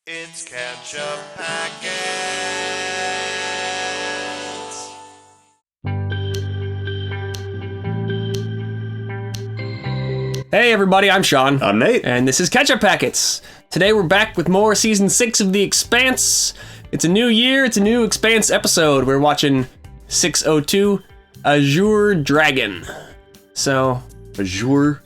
It's Ketchup Packets. Hey everybody, I'm Sean. I'm Nate. And this is Ketchup Packets. Today we're back with more Season 6 of The Expanse. It's a new year, it's a new Expanse episode. We're watching 602, Azure Dragon. So... Azure?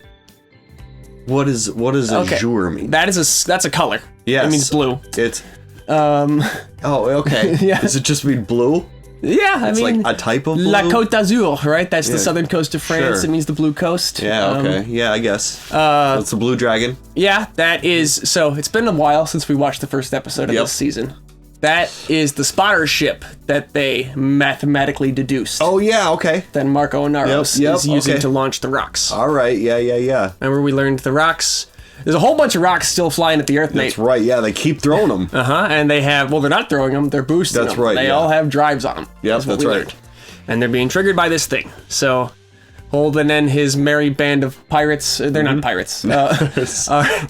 What does Azure mean? That's a color. Yes. It means blue. It's... Oh, okay. Yeah. Does it just mean blue? Yeah, It's mean... like a type of blue? La Côte d'Azur, right? That's the Yeah. southern coast of France. Sure. It means the blue coast. Yeah, okay. Yeah, I guess. It's the blue dragon. Yeah, that is... So, it's been a while since we watched the first episode of Yep. this season. That is the spotter ship that they mathematically deduced. Oh, yeah, okay. That Marco Inaros Yep, is using okay. to launch the rocks. All right, yeah. Remember we learned the rocks... There's a whole bunch of rocks still flying at the Earth, Nate. That's right, yeah, they keep throwing them. And they have... Well, they're not throwing them, they're boosting That's them. right, They yeah. all have drives on them. Yep, that's right. Learned. And they're being triggered by this thing. So... Holden and his merry band of pirates... They're not pirates.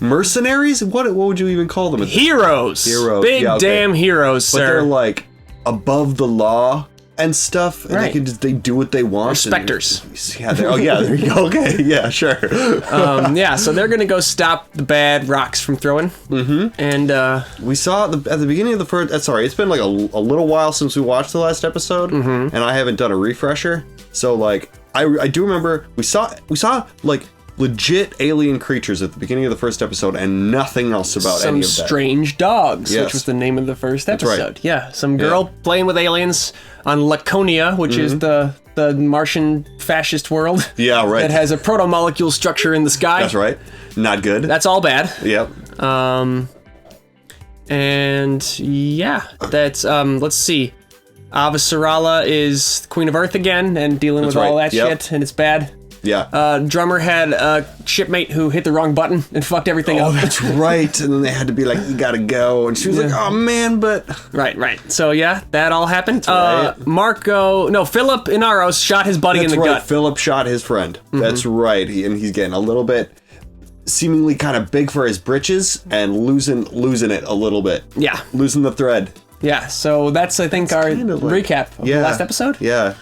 Mercenaries? What would you even call them? Heroes. Heroes, Big yeah, okay. damn heroes, But sir. they're like above the law and stuff, and Right. they do what they want. They're specters. Yeah, there you go. Okay, yeah, sure. Yeah, so they're gonna go stop the bad rocks from throwing. Mm-hmm. And We saw at the beginning of the first. Sorry, it's been like a little while since we watched the last episode, and I haven't done a refresher. So like, I do remember we saw like legit alien creatures at the beginning of the first episode, and nothing else about some any of that. strange dogs, Yes. which was the name of the first right. episode. Yeah, some girl playing with aliens on Laconia, which is the Martian fascist world. Yeah, right. That has a proto-molecule structure in the sky. That's right. Not good. That's all bad. Yep. And yeah, that's let's see. Avasarala is Queen of Earth again and dealing with all right. that Yep. shit, and it's bad. Yeah. Drummer had a shipmate who hit the wrong button and fucked everything Oh, up. that's right. And then they had to be like, "You gotta go," and she was like, "Oh man," but Right. So yeah, that all happened. right. Philip Inaros shot his buddy that's in the right. gut. Philip shot his friend. That's right. And he's getting a little bit, seemingly kind of big for his britches, and losing it a little bit. Yeah. Losing the thread. Yeah, so that's, I think, our kind of like- recap of the last episode. Yeah.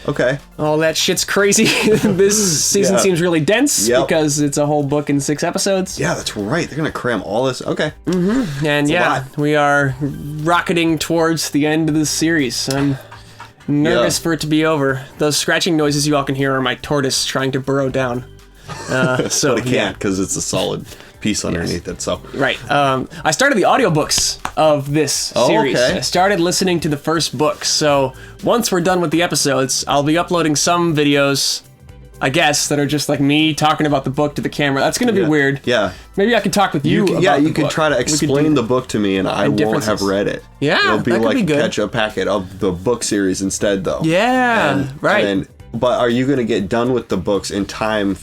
Okay. All that shit's crazy. This season Yeah. seems really dense Yep. because it's a whole book in 6 episodes. Yeah, that's right. They're gonna cram all this. Okay. And a yeah, lot. we are rocketing towards the end of the series. I'm nervous Yeah. for it to be over. Those scratching noises you all can hear are my tortoise trying to burrow down. So But it can't because it's a solid piece underneath it. So. Right. I started the audiobooks of this series. okay. I started listening to the first book. So once we're done with the episodes, I'll be uploading some videos, I guess, that are just like me talking about the book to the camera. That's going to be weird. Yeah. Maybe I can talk with you about you the could book. try to We could explain do the book to me, and I won't differences. have read it. Yeah, it'll be that could like be a good. catch-up packet of the book series instead, though. Yeah, right. But are you going to get done with the books in time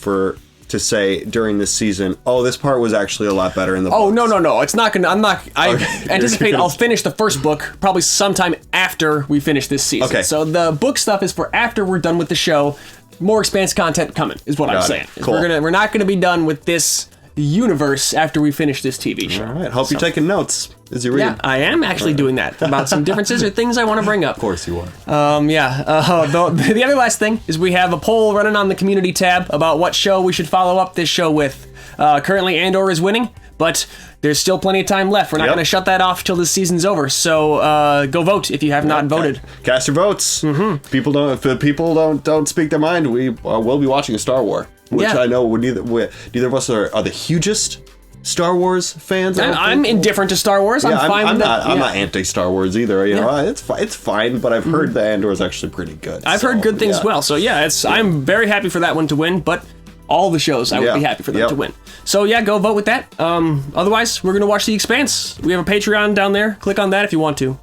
to say during this season, oh, this part was actually a lot better in the Oh, books? no. It's not gonna. I Okay. anticipate I'll finish the first book probably sometime after we finish this season. Okay. So the book stuff is for after we're done with the show. More Expanse content coming is what I'm Got it. saying. Cool. We're not gonna be done with this universe after we finish this TV show. All right. Hope you're taking notes as you read. Yeah, I am actually doing that about some differences or things I want to bring up. Of course you are. The other last thing is we have a poll running on the community tab about what show we should follow up this show with. Currently, Andor is winning, but there's still plenty of time left. We're not Yep. going to shut that off till the season's over. So go vote if you have not voted. Cast your votes. Mm-hmm. If people don't speak their mind, we will be watching a Star Wars, which Yeah. I know neither of us are the hugest Star Wars fans. I'm indifferent to Star Wars. I'm fine with that. I'm not anti Star Wars either. You know, it's fine. But I've heard the Andor is actually pretty good. I've heard good things as well. So yeah, I'm very happy for that one to win. But all the shows, I would be happy for them to win. So yeah, go vote with that. Otherwise, we're gonna watch The Expanse. We have a Patreon down there. Click on that if you want to.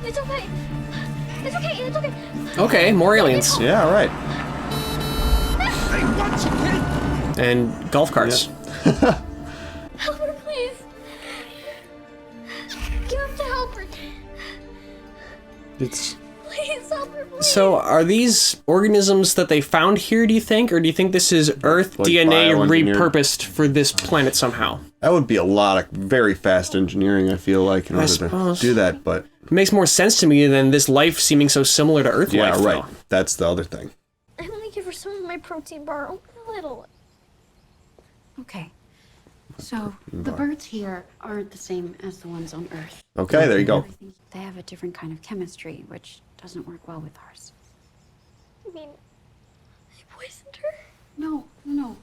It's okay. It's okay. It's okay. Okay, more aliens Yeah, all right. and golf carts. Help her, please. You have to help her. It's Please help her. So, are these organisms that they found here, do you think? Or do you think this is Earth Like DNA bioengineered? repurposed for this planet somehow? That would be a lot of very fast engineering, I feel like, in order to suppose. do that, but... It makes more sense to me than this life seeming so similar to Earth Yeah, life, right. though. That's the other thing. I only give her some of my protein bar, only a little. Okay. So, the birds here aren't the same as the ones on Earth. Okay, there you go. They have a different kind of chemistry, which doesn't work well with ours. I mean, I poisoned her. No,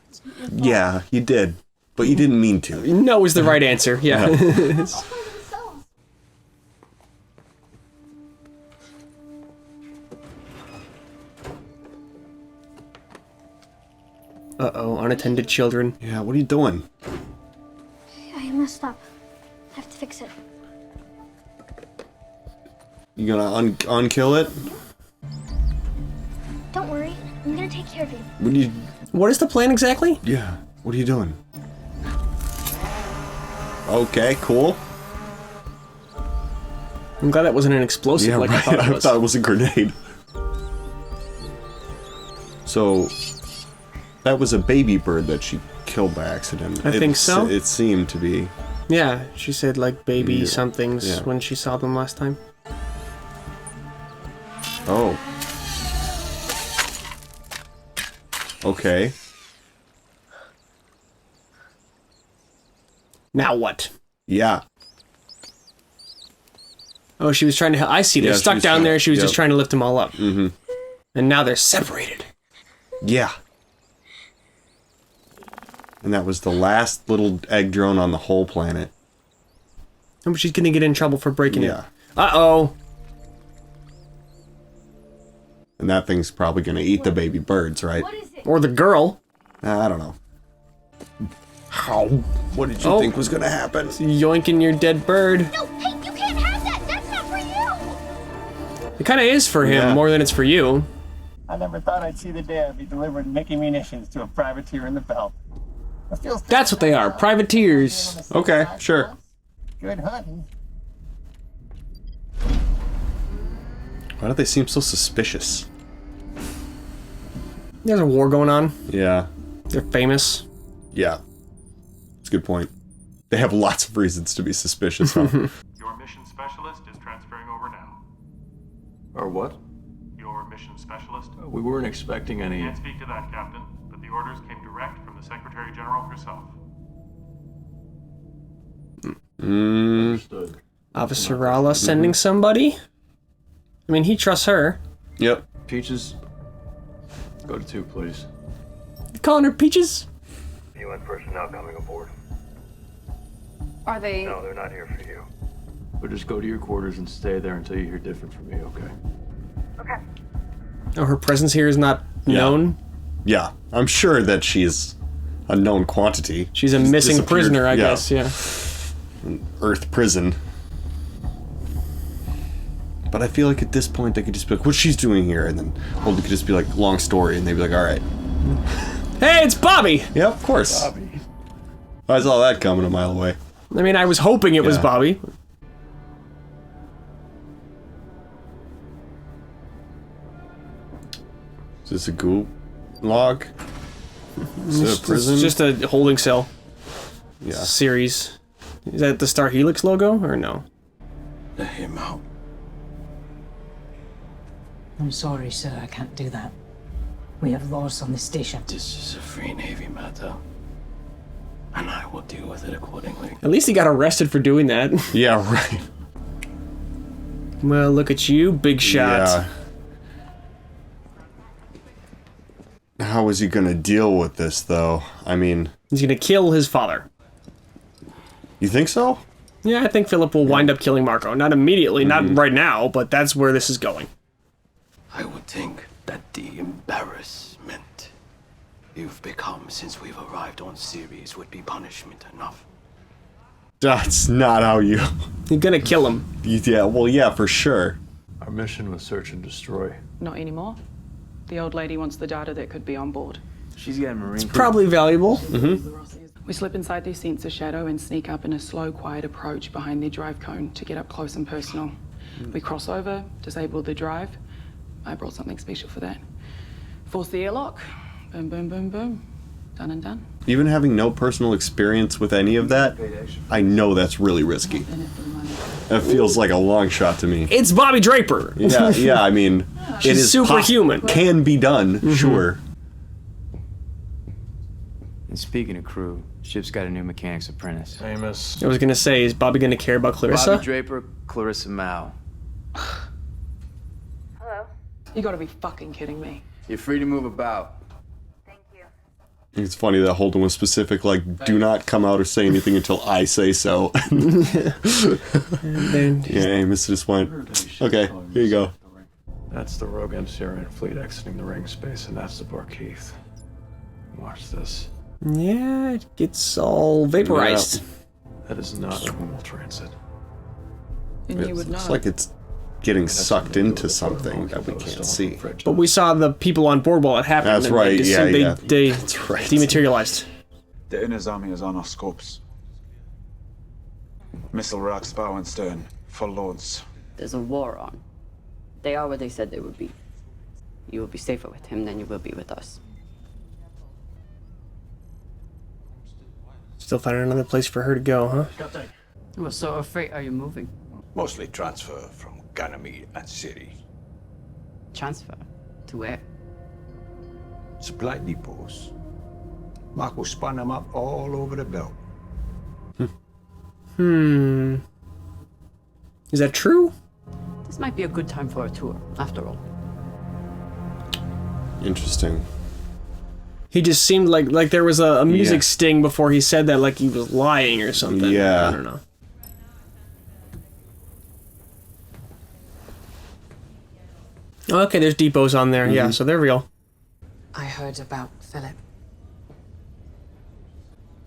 it's not your fault. Yeah, you did. But you didn't mean to. No is the right answer, yeah. All for themselves. Uh-oh, unattended children. Yeah, what are you doing? I messed up. I have to fix it. You gonna unkill it? Don't worry, I'm gonna take care of you. What do you... What is the plan exactly? Yeah, what are you doing? Okay, cool. I'm glad that wasn't an explosive Yeah, like right. I thought it was. I thought it was a grenade. So, that was a baby bird that she killed by accident. I think so. It seemed to be. Yeah, she said like baby Yeah. somethings Yeah. when she saw them last time. Oh. Okay. Now what? Yeah. Oh, she was trying to. I see. They're Yeah, she stuck was down trying- there. She was just yep. trying to lift them all up. Mm-hmm. And now they're separated. Yeah. And that was the last little egg drone on the whole planet. Oh, but she's gonna get in trouble for breaking Yeah. it. Uh-oh. And that thing's probably gonna eat the baby birds, right? What is it? Or the girl. I don't know. How? What did you Oh. think was gonna happen? Yoinking your dead bird. No, hey, you can't have that! That's not for you! It kind of is for him Yeah. more than it's for you. I never thought I'd see the day I'd be delivering Mickey munitions to a privateer in the belt. It feels That's what they are. Privateers. Okay, sure. Good hunting. Why do they seem so suspicious? There's a war going on. Yeah. They're famous. Yeah. That's a good point. They have lots of reasons to be suspicious, huh? Your mission specialist is transferring over now. Or what? Your mission specialist? We weren't expecting any. Can't speak to that, Captain, but the orders came direct from the Secretary General herself. Understood. Officer Rala sending somebody? I mean, he trusts her. Yep. Peaches, go to 2, please. You calling her Peaches? UN personnel coming aboard. Are they? No, they're not here for you. But just go to your quarters and stay there until you hear different from me, okay? Okay. Oh, her presence here is not known? Yeah. I'm sure that she's a known quantity. She's a missing disappeared. prisoner, I Yeah. guess, yeah. Earth prison. But I feel like at this point they could just be like, what's she's doing here? And then, well, it could just be like, long story, and they'd be like, alright. Hey, it's Bobby! Yeah, of course. I saw that coming a mile away. I mean, I was hoping it was Yeah. Bobby. Is this a ghoul log? Is it a prison? It's just a holding cell yeah. series. Is that the Star Helix logo, or no? Let him out. I'm sorry, sir, I can't do that. We have laws on this station. This is a free Navy matter. And I will deal with it accordingly. At least he got arrested for doing that. Yeah, right. Well, look at you, big shot. Yeah. How is he gonna deal with this, though? I mean, He's gonna kill his father. you think so? Yeah, I think Philip will wind up killing Marco. Not immediately, not right now, but that's where this is going. I would think that the embarrassment you've become since we've arrived on Ceres would be punishment enough. That's not how you... You're gonna kill him. Yeah, well, yeah, for sure. Our mission was search and destroy. Not anymore. The old lady wants the data that could be on board. She's getting marine. Probably valuable. We slip inside their sensor shadow and sneak up in a slow, quiet approach behind their drive cone to get up close and personal. We cross over, disable the drive. I brought something special for that. Force the airlock. Boom, boom, boom, boom. Done and done. Even having no personal experience with any of that, I know that's really risky. That feels like a long shot to me. It's Bobby Draper. Yeah, I mean, it is superhuman. Can be done, sure. And speaking of crew, ship's got a new mechanic's apprentice. Amos. I was gonna say, is Bobby gonna care about Clarissa? Bobby Draper, Clarissa Mao. Hello. You gotta be fucking kidding me. You're free to move about. Thank you. It's funny that Holden was specific, like, do not come out or say anything until I say so. Yeah, Amos just went, okay, here you go. That's the rogue Syrian fleet exiting the ring space, and that's the Barkeith. Watch this. Yeah, it gets all vaporized. That is not a normal transit. And you would know. Looks like it's getting sucked into something that we can't see. But we saw the people on board while it happened. That's and right, they That's right. dematerialized. The inner army is on our scopes. Missile racks bow and stern, full loads. There's a war on. They are where they said they would be. You will be safer with him than you will be with us. Still finding another place for her to go, huh? What sort of freight are you moving? Mostly transfer from Ganymede and City. Transfer? To where? Supply depots. Mark will spun them up all over the belt. Is that true? This might be a good time for a tour, after all. Interesting. He just seemed like there was a music sting before he said that, like he was lying or something. Yeah. I don't know. Okay, there's depots on there. Yeah, so there we go. I heard about Philip.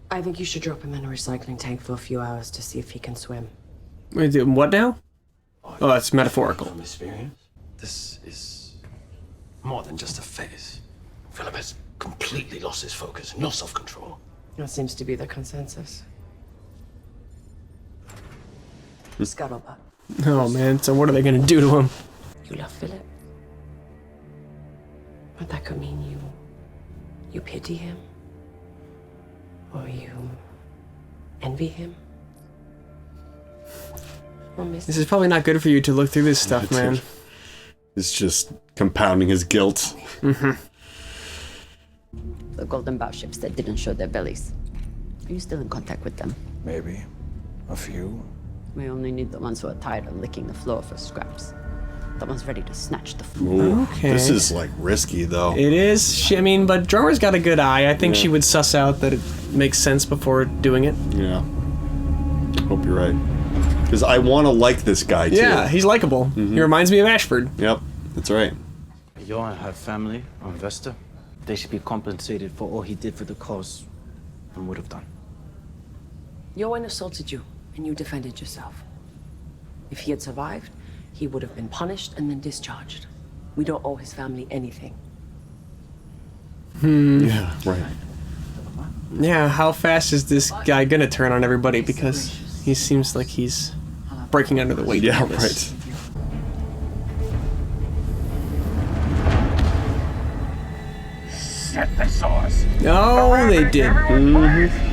I think you should drop him in a recycling tank for a few hours to see if he can swim. Wait, what now? Oh, that's metaphorical. From experience, this is more than just a phase. Philip has completely lost his focus, no self-control. That seems to be the consensus. Scuttlebutt. Oh man, so what are they gonna do to him? You love Philip. But that could mean you pity him. Or you envy him. Or miss This is probably not good for you to look through this stuff, man. It's just compounding his guilt. The Golden Bow ships that didn't show their bellies. Are you still in contact with them? Maybe. A few. We only need the ones who are tired of licking the floor for scraps. The ones ready to snatch the food. Ooh, Okay. This is like risky though. It is. I mean, but Drummer's got a good eye. I think she would suss out that it makes sense before doing it. Yeah. Hope you're right. Because I want to like this guy too. Yeah, he's likable. He reminds me of Ashford. Yep, that's right. Johan had family on Vesta. They should be compensated for all he did for the cause and would have done. Johan assaulted you, and you defended yourself. If he had survived, he would have been punished and then discharged. We don't owe his family anything. Yeah, right. Yeah, how fast is this guy gonna turn on everybody? Because he seems like he's breaking under the weight. Yeah, of this. right. Shit, they saw us. Oh, they did.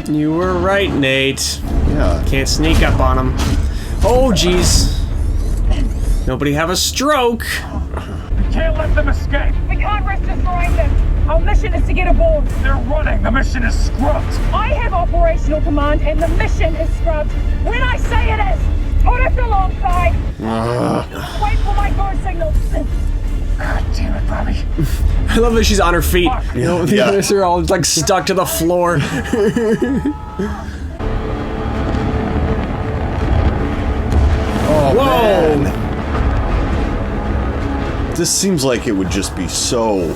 You were right, Nate. Yeah. Can't sneak up on him. Oh, jeez. Nobody have a stroke. We can't let them escape. We can't risk destroying them. Our mission is to get aboard. They're running. The mission is scrubbed. I have operational command and the mission is scrubbed. When I say it is, put us alongside. Wait for my guard signal. God damn it, Bobby. I love that she's on her feet. Fuck. You know, the others are all like stuck to the floor. Oh, Whoa! man. This seems like it would just be so...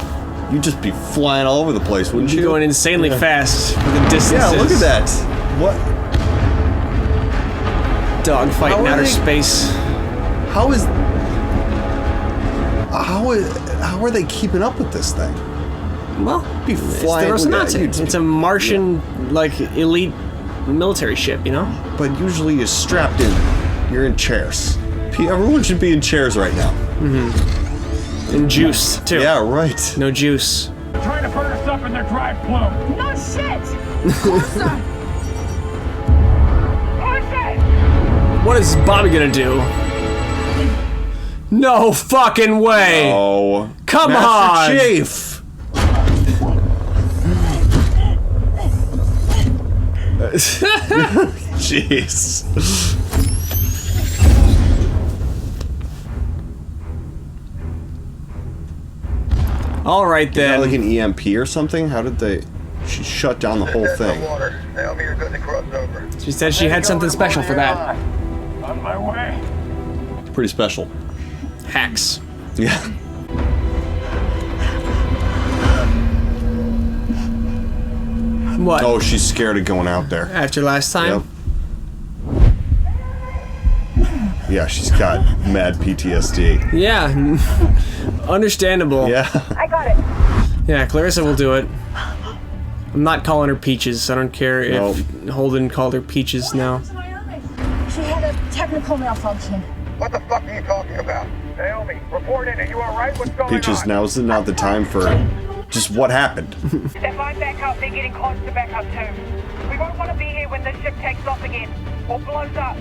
You'd just be flying all over the place, wouldn't you? You're going insanely fast for the distances. Yeah, look at that. What? Dogfight in outer space. How are they keeping up with this thing? Well, Be it's flying. the Look at that. Rocinante. You'd It's a Martian, like, elite military ship, you know? But usually you're strapped in. You're in chairs. Everyone should be in chairs right now. And juice, too. Yeah, right. No juice. Trying to burn us up in their dry plume. No shit! Closer! What is Bobby gonna do? No fucking way! Oh. Come Master on! Chief! Jeez. All right then. Like an EMP or something? How did they? She shut down the whole thing. Naomi, you're good to cross over. She said she had something special for that. On my way. It's pretty special. Hacks. Yeah. What? Oh, she's scared of going out there. After last time? Yep. Yeah, she's got mad PTSD. Yeah. Understandable. Yeah. I got it. Yeah, Clarissa will do it. I'm not calling her Peaches. I don't care if Holden called her Peaches now. She had a technical malfunction. What the fuck are you talking about? Naomi, report in. Are you alright? What's going Peaches, on? now is not the time for just what happened. If I back up, they're getting close to back up too. We won't want to be here when this ship takes off again or blows up.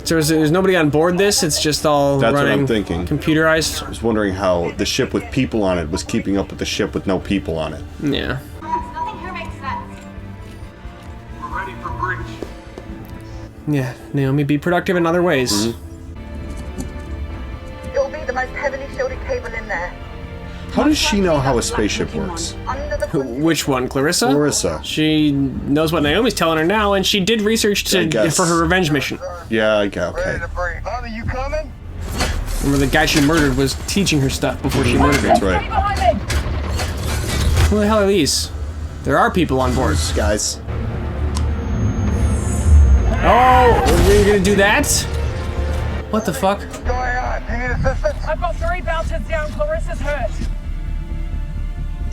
So is nobody on board this? It's just all That's running what I'm thinking. Computerized? I was wondering how the ship with people on it was keeping up with the ship with no people on it. Yeah. Nothing here makes sense. We're ready for breach. Yeah, Naomi, be productive in other ways. Mm-hmm. It'll be the most heavily shielded cable in there. How does she know how a spaceship works? Which one, Clarissa? Clarissa. She knows what Naomi's telling her now, and she did research for her revenge mission. Yeah, okay. Father, you coming? Remember, the guy she murdered was teaching her stuff before she murdered her. That's right. Who the hell are these? There are people on board. Guys. Oh, we're gonna do that? What the fuck? What's going on? You need assistance? I've got 3 bouncers down. Clarissa's hurt.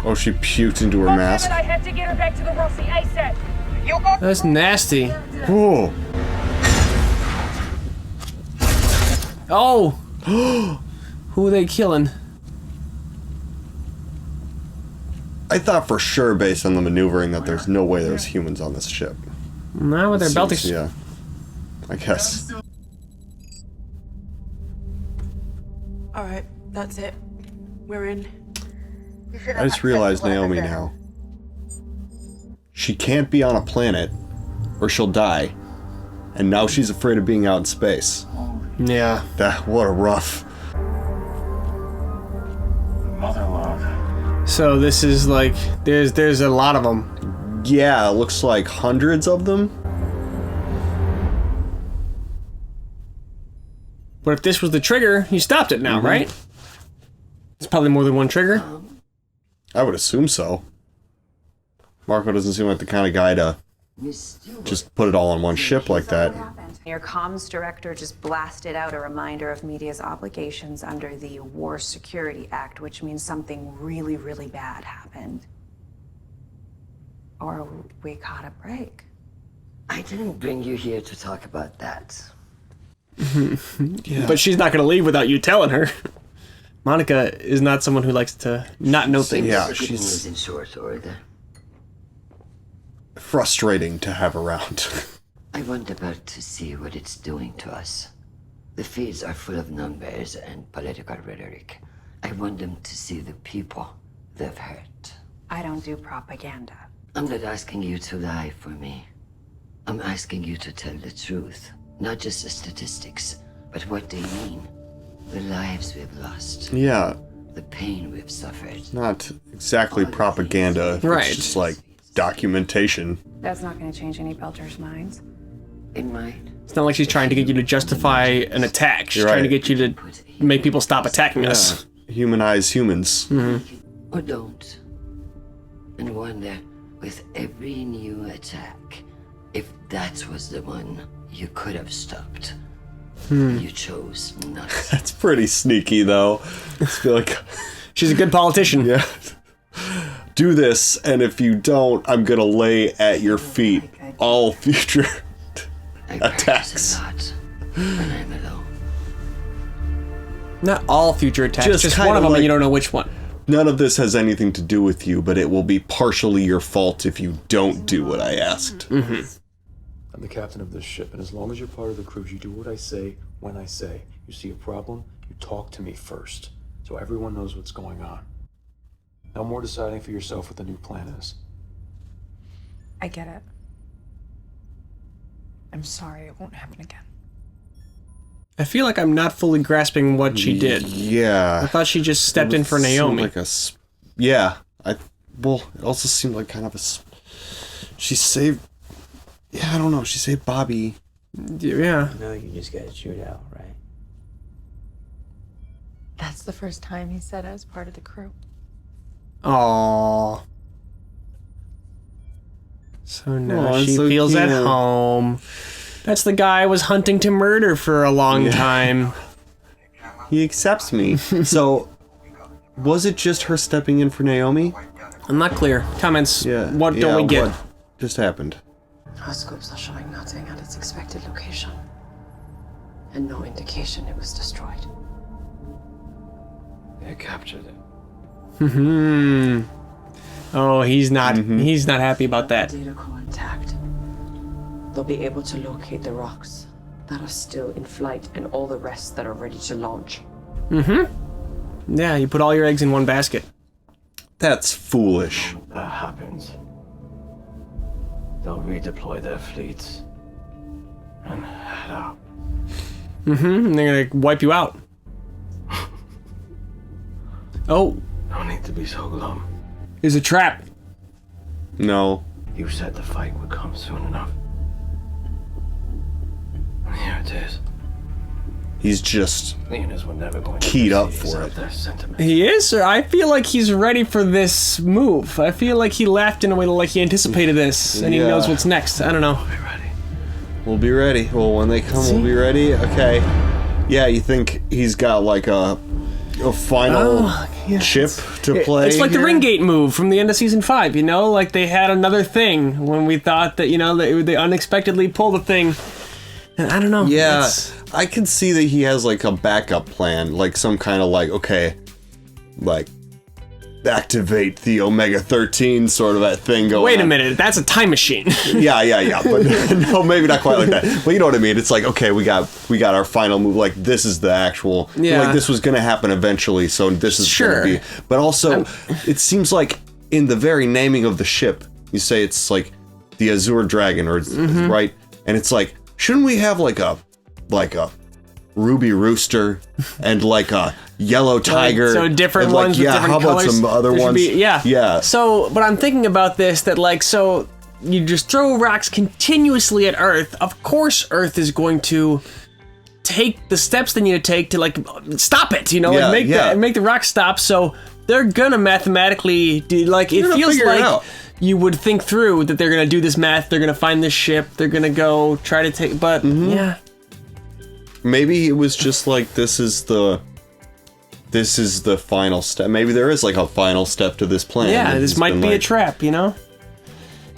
Oh, she puked into her mask. I have to get her back to the Rossi ASAP. You got That's nasty. Whoa. Oh! Who are they killing? I thought for sure, based on the maneuvering, that there's no way there's humans on this ship. Now with their belting. Yeah. I guess. Alright, that's it. We're in. I just realized Naomi now. She can't be on a planet, or she'll die. And now she's afraid of being out in space. Yeah. What a rough. Mother love. So this is like, there's a lot of them. Yeah, it looks like hundreds of them. But if this was the trigger, you stopped it now, right? It's probably more than one trigger. I would assume so. Marco doesn't seem like the kind of guy to just put it all on one ship like that. Your comms director just blasted out a reminder of media's obligations under the War Security Act, which means something really, really bad happened. Or we caught a break. I didn't bring you here to talk about that. Yeah. But she's not gonna leave without you telling her. Monica is not someone who likes to not know things. Yeah, Good she's news in short order. frustrating to have around. I want the belt to see what it's doing to us. The feeds are full of numbers and political rhetoric. I want them to see the people they've hurt. I don't do propaganda. I'm not asking you to lie for me. I'm asking you to tell the truth. Not just the statistics, but what they mean. The lives we've lost. Yeah. The pain we've suffered. Not exactly propaganda. Right. It's just like documentation. That's not going to change any Belcher's minds. It might. It's not like she's trying to get you to justify an attack. She's You're trying to right. get you to make people stop attacking us. Humanize humans. Or don't. And wonder, with every new attack, if that was the one you could have stopped. You chose not. That's pretty sneaky, though. I feel like she's a good politician. Yeah. Do this, and if you don't, I'm gonna lay at your feet all future attacks. When I'm alone. Not all future attacks, just kind one of them, like, and you don't know which one. None of this has anything to do with you, but it will be partially your fault if you don't do what I asked. Mm-hmm. I'm the captain of this ship, and as long as you're part of the crew, you do what I say when I say. You see a problem, you talk to me first, so everyone knows what's going on. No more deciding for yourself what the new plan is. I get it. I'm sorry, it won't happen again. I feel like I'm not fully grasping what she did. Yeah. I thought she just stepped in for Naomi. Yeah. Well, it also seemed like kind of she saved... Yeah, I don't know. She saved Bobby. Yeah. No, you just gotta shoot out, right? That's the first time he said I was part of the crew. Aww. So now she so feels cute. at home. That's the guy I was hunting to murder for a long time. He accepts me. So, was it just her stepping in for Naomi? I'm not clear. Comments. Yeah. What don't we get? What just happened? Our scopes are showing nothing at its expected location. And no indication it was destroyed. They captured it. Oh, he's not happy about that. Data core intact. They'll be able to locate the rocks that are still in flight and all the rest that are ready to launch. Yeah, you put all your eggs in one basket. That's foolish. That happens. They'll redeploy their fleets and head out. And they're gonna wipe you out. Oh. No need to be so glum. There's a trap. No. You said the fight would come soon enough. And here it is. He's just Leonas were never going to keyed up seize for out it. their sentiment. He is, sir. I feel like he's ready for this move. I feel like he laughed in a way like he anticipated this, and he Yeah. knows what's next. I don't know. We'll be ready. Well, when they come, we'll be ready. Okay. Yeah, you think he's got like a final chip to play? It's like here? the Ringgate move from the end of season 5, you know? Like they had another thing when we thought that, you know, they unexpectedly pulled a thing. And I don't know. Yeah, I can see that he has like a backup plan, like some kind of like, okay, like activate the Omega-13 sort of that thing going Wait a on. minute, that's a time machine. Yeah, but no, maybe not quite like that. But you know what I mean? It's like, okay, we got our final move. Like this is the actual. Yeah. Like this was gonna happen eventually, so this is gonna be. But also, it seems like in the very naming of the ship, you say it's like the Azure Dragon, or right? And it's like, shouldn't we have like a ruby rooster and like a yellow tiger? So different and like, ones with different how about colors. some other There should ones? be- Yeah. So, but I'm thinking about this, that like, so you just throw rocks continuously at Earth. Of course Earth is going to take the steps they need to take to like stop it, you know, Yeah, like make the rock stop. So they're gonna mathematically do, like, it gonna feels figure it like out. you would think through that they're gonna do this math, they're gonna find this ship, they're gonna go try to take, but yeah. Maybe it was just like this is the final step. Maybe there is like a final step to this plan. Yeah, and this he's might been be a like- trap, you know?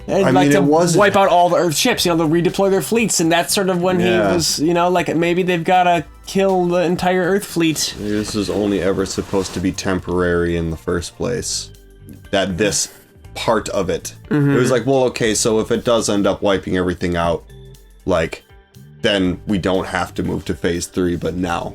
They'd I like mean, to it was- wipe out all the Earth ships, you know, they'll redeploy their fleets, and that's sort of when he Yeah. was, you know, like maybe they've gotta kill the entire Earth fleet. This is only ever supposed to be temporary in the first place. That this part of it. Mhm. It was like, well, okay, so if it does end up wiping everything out, like, then we don't have to move to phase 3, but now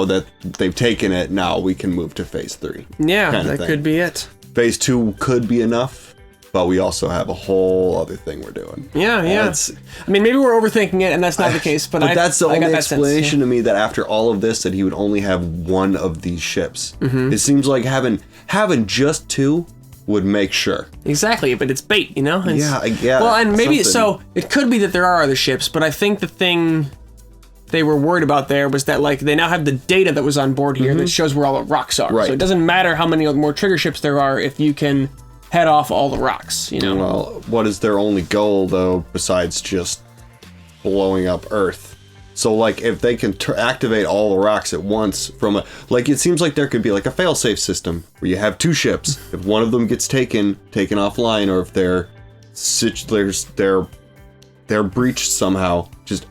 that they've taken it, now we can move to phase 3. Yeah, kinda that thing. could be it. Phase 2 could be enough, but we also have a whole other thing we're doing. Yeah. That's- I mean, maybe we're overthinking it, and that's not the case, but that's the I got only that sense, explanation to me, that after all of this, that he would only have one of these ships. Mhm. It seems like having just 2 would make sure. Exactly, but it's bait, you know? It's, Yeah. Well, and maybe, something. so, it could be that there are other ships, but I think the thing they were worried about there was that, like, they now have the data that was on board here that shows where all the rocks are. Right. So it doesn't matter how many more trigger ships there are if you can head off all the rocks, you know? Well, what is their only goal, though, besides just blowing up Earth? So, like, if they can activate all the rocks at once from a... Like, it seems like there could be, like, a failsafe system where you have 2 ships. If one of them gets taken offline, or if they're their breach somehow just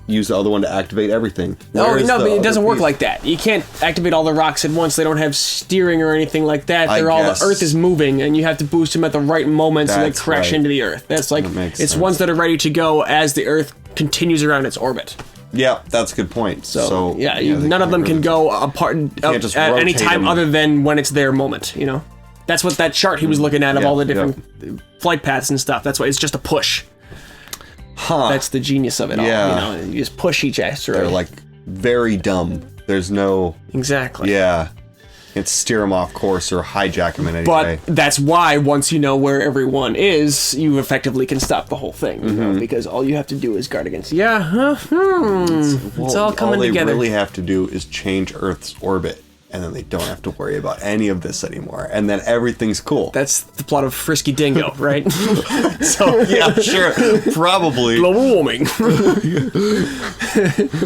use the other one to activate everything. No, Where's but the it doesn't other work piece? like that. You can't activate all the rocks at once. They don't have steering or anything like that. I guess. The Earth is moving, and you have to boost them at the right moment so they That's crash right. into the Earth. That's like, That makes it's sense. ones that are ready to go as the Earth continues around its orbit. Yeah, that's a good point. So yeah, they none of them can really- go apart can't just at any rotate time them. other than when it's their moment, you know? That's what that chart he was looking at of all the different flight paths and stuff. That's why it's just a push. Huh. That's the genius of it all. You know, you just push each asteroid. They're like very dumb. There's no... Exactly. Yeah. Can't steer them off course or hijack them in any But way. that's why once you know where everyone is, you effectively can stop the whole thing. You know, because all you have to do is guard against. It's all coming together. All they really have to do is change Earth's orbit, and then they don't have to worry about any of this anymore, and then everything's cool. That's the plot of Frisky Dingo, right? So yeah, sure, probably. Global warming.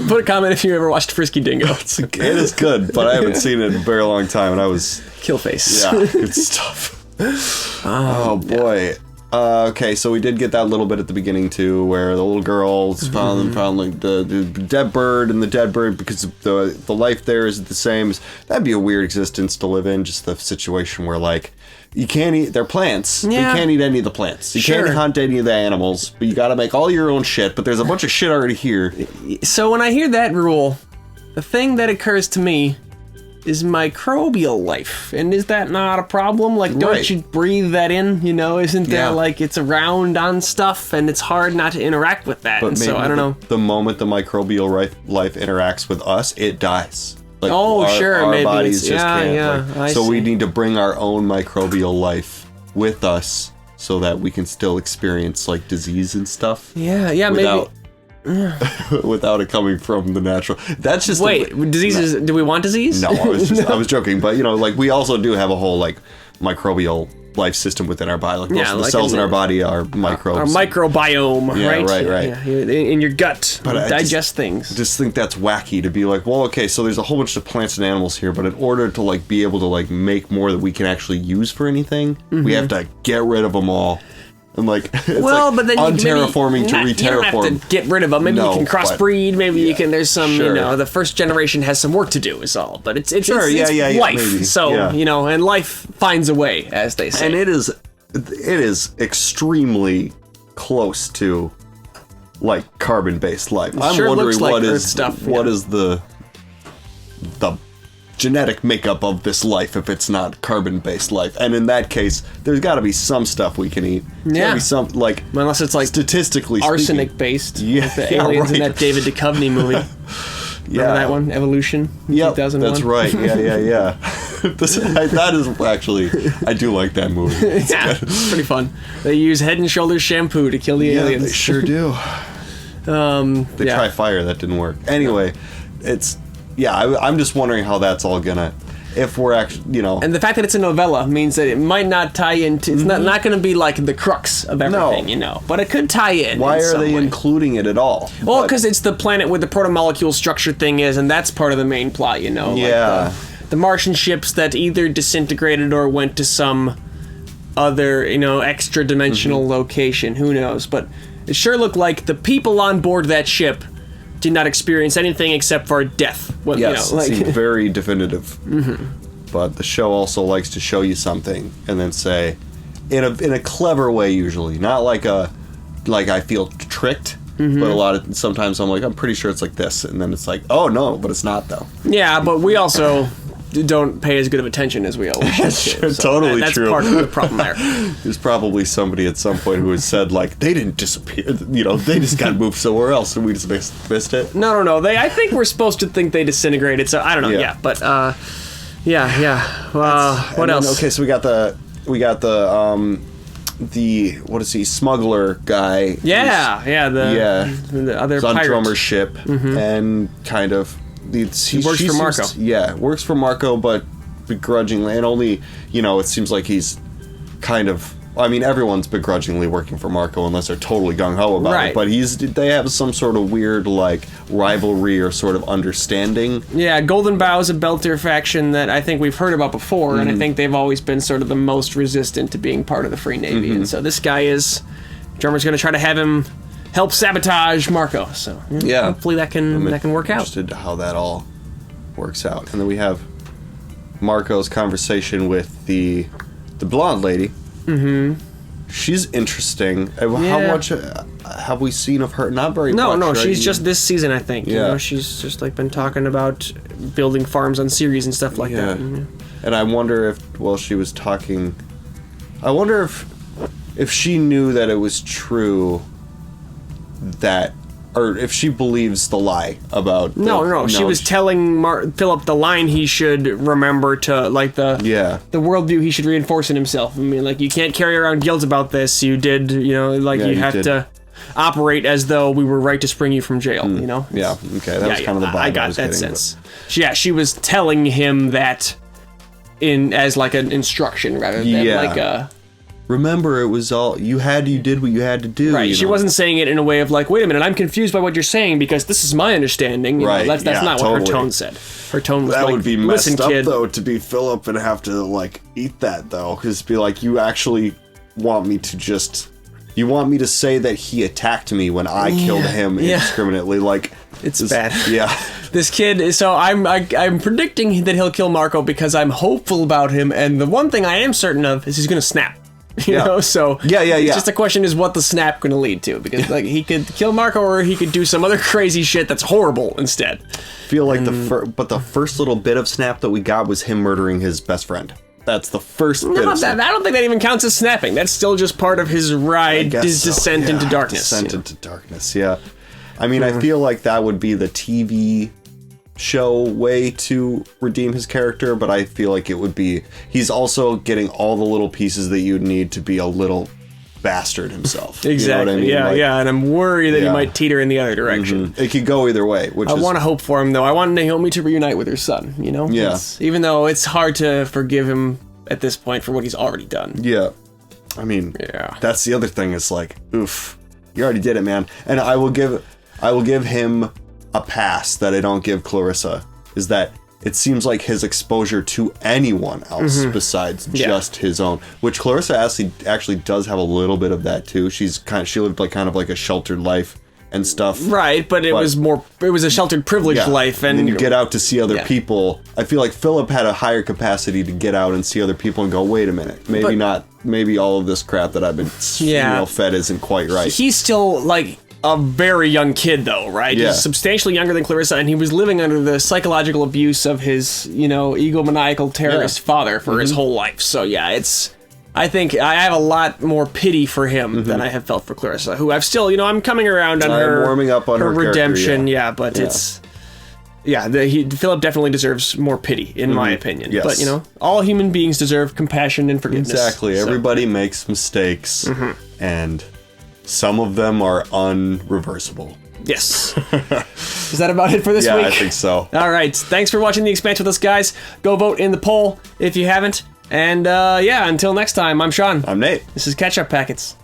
Put a comment if you ever watched Frisky Dingo. It is good, but I haven't seen it in a very long time, and I was... Killface. Yeah, good stuff. Oh boy. Okay, so we did get that little bit at the beginning too, where the little girls found like the dead bird and the dead bird because the life there is the same. That'd be a weird existence to live in. Just the situation where like you can't eat. They're plants. But you can't eat any of the plants. You can't hunt any of the animals. But you got to make all your own shit. But there's a bunch of shit already here. So when I hear that rule, the thing that occurs to me is microbial life. And is that not a problem? Like, don't you breathe that in? You know, isn't there like it's around on stuff and it's hard not to interact with that? But And maybe so I don't know. The moment the microbial life interacts with us, it dies. Like sure, our maybe bodies it's- just can't. I So we see. need to bring our own microbial life with us so that we can still experience like disease and stuff. Yeah, without, maybe. without it coming from the natural. That's just diseases. Do we want disease? No, I was joking, but you know, like we also do have a whole like microbial life system within our body. Like most of the cells in our body are microbes. Our microbiome, Yeah, right? right. Yeah, in your gut, But I digest things. I just think that's wacky to be like, well, okay, so there's a whole bunch of plants and animals here, but in order to like be able to like make more that we can actually use for anything, we have to get rid of them all. And like, it's but then unterraforming to you don't have re-terraform. to get rid of them. Maybe you can crossbreed. Maybe you can. There's some. Sure. You know, the first generation has some work to do. Is all. But it's Sure, it's yeah, life. maybe. So Yeah. you know, and life finds a way, as they say. And it is extremely close to like carbon-based life. It I'm sure wondering looks like what Earth is stuff, what is the genetic makeup of this life if it's not carbon-based life. And in that case, there's got to be some stuff we can eat. There's gotta be some like unless it's like statistically arsenic speaking. based. Yeah, like the aliens in that David Duchovny movie. Remember that one, Evolution? Yep, 2001? that's right. Yeah. That is actually, I do like that movie. It's pretty fun. They use Head and Shoulders shampoo to kill the aliens. They sure do. They yeah. try fire, that didn't work. Anyway, I'm just wondering how that's all gonna, if we're actually, you know. And the fact that it's a novella means that it might not tie into. It's not going to be like the crux of everything, you know. But it could tie in. Why in are some they way. including it at all? Well, because it's the planet where the proto-molecule structure thing is, and that's part of the main plot, you know. Yeah. Like the Martian ships that either disintegrated or went to some other, you know, extra-dimensional location. Who knows? But it sure looked like the people on board that ship did not experience anything except for death. Well, Yes, you know, it like, seemed very definitive. But the show also likes to show you something and then say, in a clever way usually, not like I feel tricked, but sometimes I'm like, I'm pretty sure it's like this, and then it's like, oh no, but it's not though. Yeah, but we also don't pay as good of attention as we always should. Sure, totally that's true. part of the problem there. There's probably somebody at some point who has said like, they didn't disappear, you know, they just got moved somewhere else and we just missed it. No. I think we're supposed to think they disintegrated, so I don't know. Yeah, but what else? Okay, so we got the what is he, smuggler guy? The other he's on pirate. drummer's ship and kind of He works for Marco. Works for Marco, but begrudgingly, and only, you know, it seems like he's kind of, I mean, everyone's begrudgingly working for Marco unless they're totally gung-ho about it, but they have some sort of weird, like, rivalry or sort of understanding. Yeah, Golden Bow's a Belter faction that I think we've heard about before, and I think they've always been sort of the most resistant to being part of the Free Navy, and so this guy is, Drummer's going to try to have him help sabotage Marco. So hopefully that can work out. Interested to how that all works out. And then we have Marco's conversation with the blonde lady. Mm-hmm. She's interesting. How much have we seen of her? Not very much. No, right? she's just this season, I think. Yeah. You know, she's just like been talking about building farms on series and stuff like that. And I wonder if, she was talking. I wonder if she knew that it was true that, or if she believes the lie about. No. She was telling Philip the line he should remember to, like, the worldview he should reinforce in himself. I mean, like, you can't carry around guilt about this. You did, you know, like, you have to operate as though we were right to spring you from jail, you know? Yeah, okay, that was kind of the vibe I got that sense. She was telling him that as, like, an instruction rather than, like, a... Remember, it was all you did what you had to do. Right. She wasn't saying it in a way of like, wait a minute, I'm confused by what you're saying because this is my understanding. You know, that's not what her tone said. Her tone was that like, would be messed listen, up kid. though to be Philip and have to like eat that though, because be like, you actually want me to say that he attacked me when I killed him indiscriminately. Like it's bad. Yeah. This kid. So I'm predicting that he'll kill Marco because I'm hopeful about him, and the one thing I am certain of is he's gonna snap. You know, so it's just a question is what the snap going to lead to, because like he could kill Marco or he could do some other crazy shit that's horrible instead. Feel like the first little bit of snap that we got was him murdering his best friend. That's the first bit of snap. I don't think that even counts as snapping. That's still just part of his ride, his descent into darkness. Descent into darkness, yeah. I mean, I feel like that would be the TV show way to redeem his character, but I feel like it would be he's also getting all the little pieces that you'd need to be a little bastard himself. Exactly. You know what I mean? Yeah, and I'm worried that he might teeter in the other direction. It could go either way. I want to hope for him though. I want Naomi to reunite with her son. You know, even though it's hard to forgive him at this point for what he's already done. Yeah, I mean, that's the other thing. It's like, oof, you already did it, man. And I will give him a pass that I don't give Clarissa, is that it seems like his exposure to anyone else besides just his own, which Clarissa actually does have a little bit of that too. She lived like kind of like a sheltered life and stuff. Right, but it was a sheltered privileged life, and then you get out to see other people. I feel like Philip had a higher capacity to get out and see other people and go, wait a minute, maybe all of this crap that I've been fed isn't quite right. He's still like a very young kid though, right? Yeah. He's substantially younger than Clarissa, and he was living under the psychological abuse of his, egomaniacal terrorist father for his whole life. So I think I have a lot more pity for him than I have felt for Clarissa, who I've still, I'm coming around on her warming up on her redemption, but Philip definitely deserves more pity, in my opinion. Yes. But, all human beings deserve compassion and forgiveness. Exactly. So. Everybody makes mistakes, and some of them are unreversible. Yes. Is that about it for this week? Yeah, I think so. All right. Thanks for watching The Expanse with us, guys. Go vote in the poll if you haven't. And, until next time, I'm Sean. I'm Nate. This is Catch Up Packets.